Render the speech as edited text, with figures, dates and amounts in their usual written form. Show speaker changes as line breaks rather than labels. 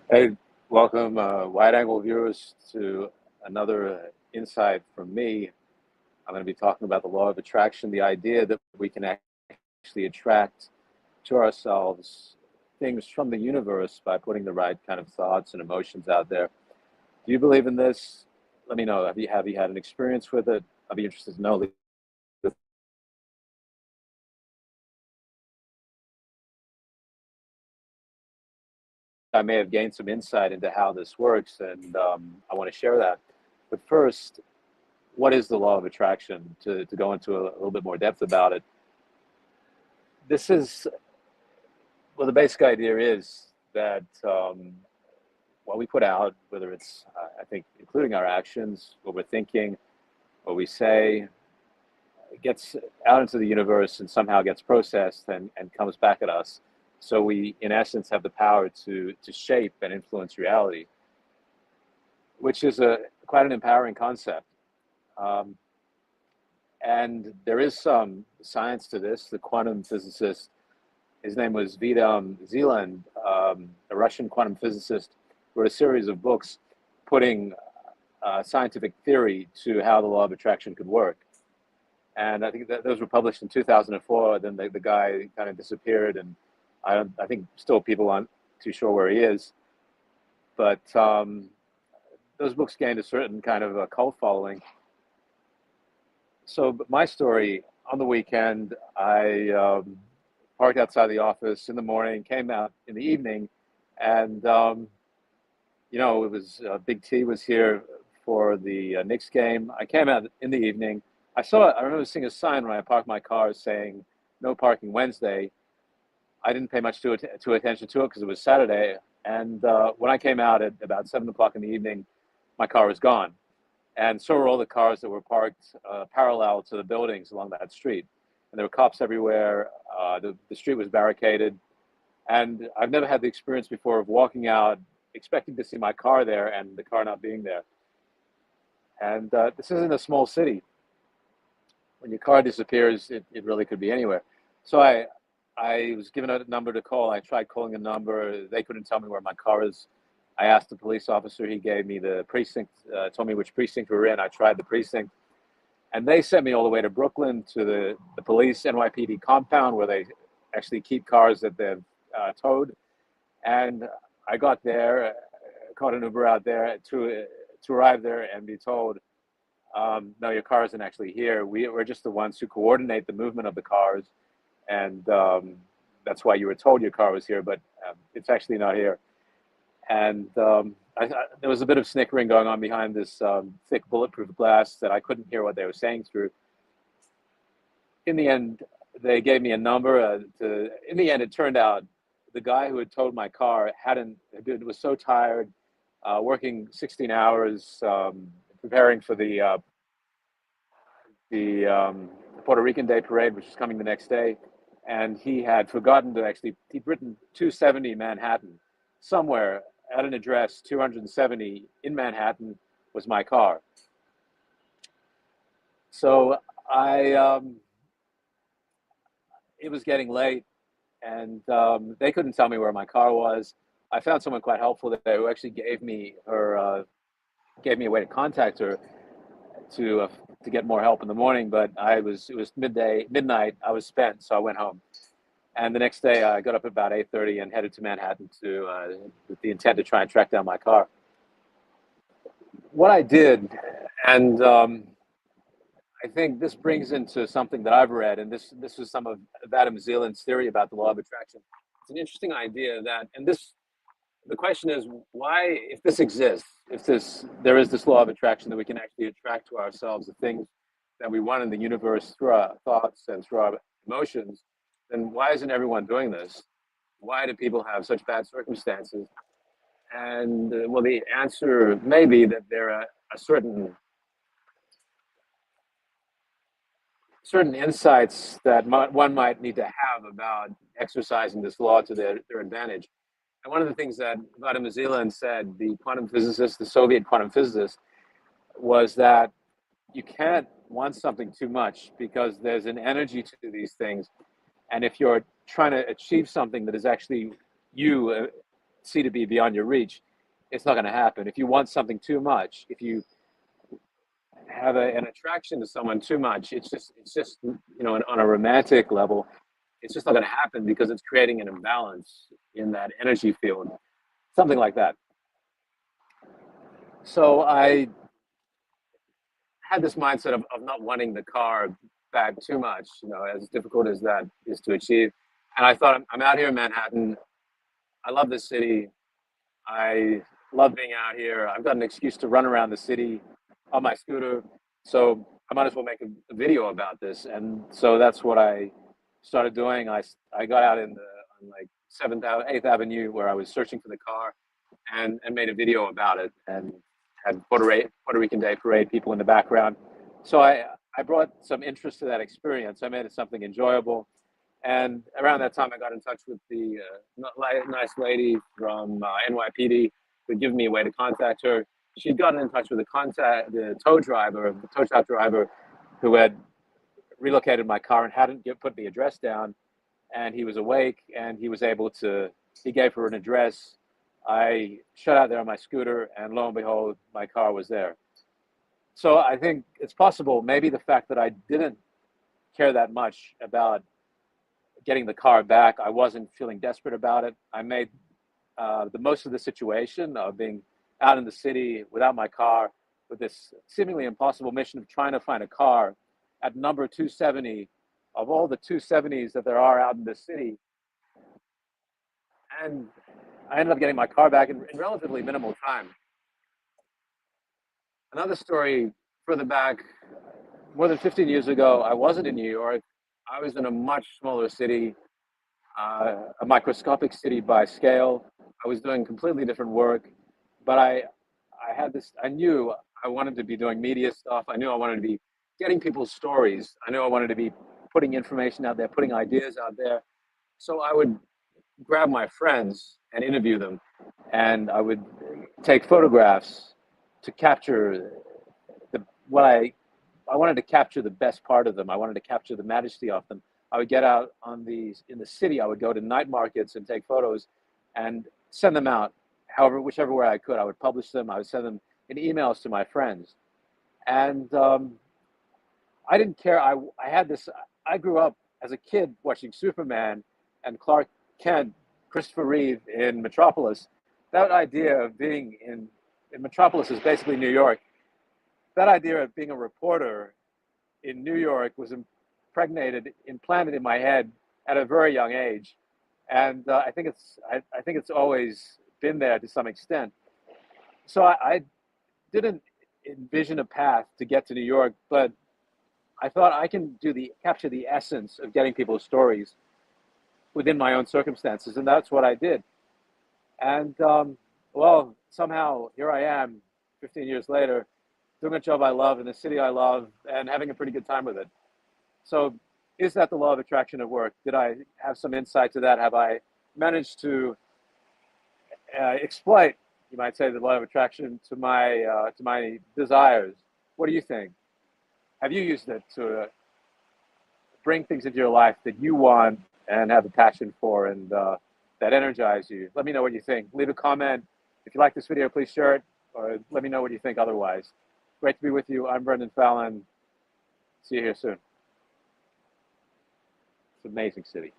Hey, welcome, wide angle viewers, to another insight from me. I'm going to be talking about the law of attraction, the idea that we can actually attract to ourselves things from the universe by putting the right kind of thoughts and emotions out there. Do you believe in this? Let me know. Have you had an experience with it? I'd be interested to know. I may have gained some insight into how this works, and I want to share that. But first, what is the law of attraction? To go into a little bit more depth about it, this is well, the basic idea is that what we put out, whether it's, I think, including our actions, what we're thinking, what we say, it gets out into the universe and somehow gets processed and comes back at us. So we, in essence, have the power to shape and influence reality, which is a quite an empowering concept. Um, and there is some science to this. The quantum physicist, his name was Vidam Zeland, a Russian quantum physicist, wrote a series of books putting scientific theory to how the law of attraction could work. And I think that those were published in 2004. Then the guy kind of disappeared, and I think still people aren't too sure where he is. But those books gained a certain kind of a cult following. So, but my story, on the weekend, I parked outside the office in the morning, came out in the evening, and it was Big T was here for the Knicks game. I came out in the evening. I remember seeing a sign when I parked my car saying "No parking Wednesday." I didn't pay much to attention to it because it was Saturday. And when I came out at about 7 o'clock in the evening, my car was gone, and so were all the cars that were parked parallel to the buildings along that street. And there were cops everywhere. The street was barricaded, and I've never had the experience before of walking out expecting to see my car there and the car not being there. And this isn't a small city. When your car disappears, it really could be anywhere. So I was given a number to call. I tried calling a number. They couldn't tell me where my car is. I asked the police officer. He gave me the precinct, told me which precinct we were in. I tried the precinct, and they sent me all the way to Brooklyn to the police NYPD compound where they actually keep cars that they've towed. And I got there, caught an Uber out there to arrive there and be told, no, your car isn't actually here. We're just the ones who coordinate the movement of the cars, and that's why you were told your car was here, but it's actually not here. And there was a bit of snickering going on behind this thick bulletproof glass that I couldn't hear what they were saying through. In the end, they gave me a number. In the end, it turned out the guy who had towed my car hadn't was so tired, working 16 hours, preparing for the Puerto Rican Day Parade, which is coming the next day, and he had forgotten to actually. He'd written 270 Manhattan somewhere at an address 270 in Manhattan was my car. So I it was getting late, and they couldn't tell me where my car was. I found someone quite helpful there who actually gave me a way to contact her to uh, to get more help in the morning. But it was midnight. I was spent, so I went home. And the next day, I got up at about 8:30 and headed to Manhattan with the intent to try and track down my car. What I did, and I think this brings into something that I've read, and this is some of Adam Zeland's theory about the law of attraction. It's an interesting idea that, and this the question is why, if this exists, if there is this law of attraction that we can actually attract to ourselves the things that we want in the universe through our thoughts and through our emotions, then why isn't everyone doing this? Why do people have such bad circumstances? And well, the answer may be that there are a certain insights that one might need to have about exercising this law to their advantage. And one of the things that Vadim Zeland said, the quantum physicist, the Soviet quantum physicist, was that you can't want something too much because there's an energy to these things. And if you're trying to achieve something that is actually you, see to be beyond your reach, it's not going to happen. If you want something too much, if you have an attraction to someone too much, it's just on a romantic level, it's just not going to happen because it's creating an imbalance in that energy field, something like that. So I had this mindset of not wanting the car back too much, as difficult as that is to achieve. And I thought, I'm out here in Manhattan. I love this city. I love being out here. I've got an excuse to run around the city on my scooter. So I might as well make a video about this. And so that's what I started doing. I got out on like 7th, 8th Avenue where I was searching for the car and made a video about it and had Puerto Rican Day Parade people in the background. So I brought some interest to that experience. I made it something enjoyable. And around that time, I got in touch with the nice lady from NYPD who had given me a way to contact her. She'd gotten in touch with the tow truck driver who had relocated my car and hadn't put the address down. And he was awake and he gave her an address. I shut out there on my scooter and lo and behold, my car was there. So I think it's possible, maybe the fact that I didn't care that much about getting the car back, I wasn't feeling desperate about it. I made the most of the situation of being out in the city without my car with this seemingly impossible mission of trying to find a car at number 270 of all the 270s that there are out in the city. And I ended up getting my car back in relatively minimal time. Another story further back, more than 15 years ago, I wasn't in New York. I was in a much smaller city, a microscopic city by scale. I was doing completely different work, but I knew I wanted to be doing media stuff. I knew I wanted to be getting people's stories. I knew I wanted to be putting information out there, putting ideas out there. So I would grab my friends and interview them, and I would take photographs to capture what I wanted to capture the best part of them. I wanted to capture the majesty of them. I would get out in the city. I would go to night markets and take photos and send them out. However, whichever way I could, I would publish them. I would send them in emails to my friends. And I didn't care. I grew up as a kid watching Superman and Clark Kent, Christopher Reeve in Metropolis. That idea of being in Metropolis is basically New York. That idea of being a reporter in New York was implanted in my head at a very young age, and I think it's always been there to some extent. So I didn't envision a path to get to New York, but I thought I can capture the essence of getting people's stories within my own circumstances, and that's what I did. And well, somehow here I am, 15 years later, doing a job I love in the city I love, and having a pretty good time with it. So, is that the law of attraction at work? Did I have some insight to that? Have I managed to exploit, you might say, the law of attraction to my desires? What do you think? Have you used it to bring things into your life that you want and have a passion for, and that energize you? Let me know what you think. Leave a comment. If you like this video, please share it, or let me know what you think otherwise. Great to be with you. I'm Brendan Fallon. See you here soon. It's an amazing city.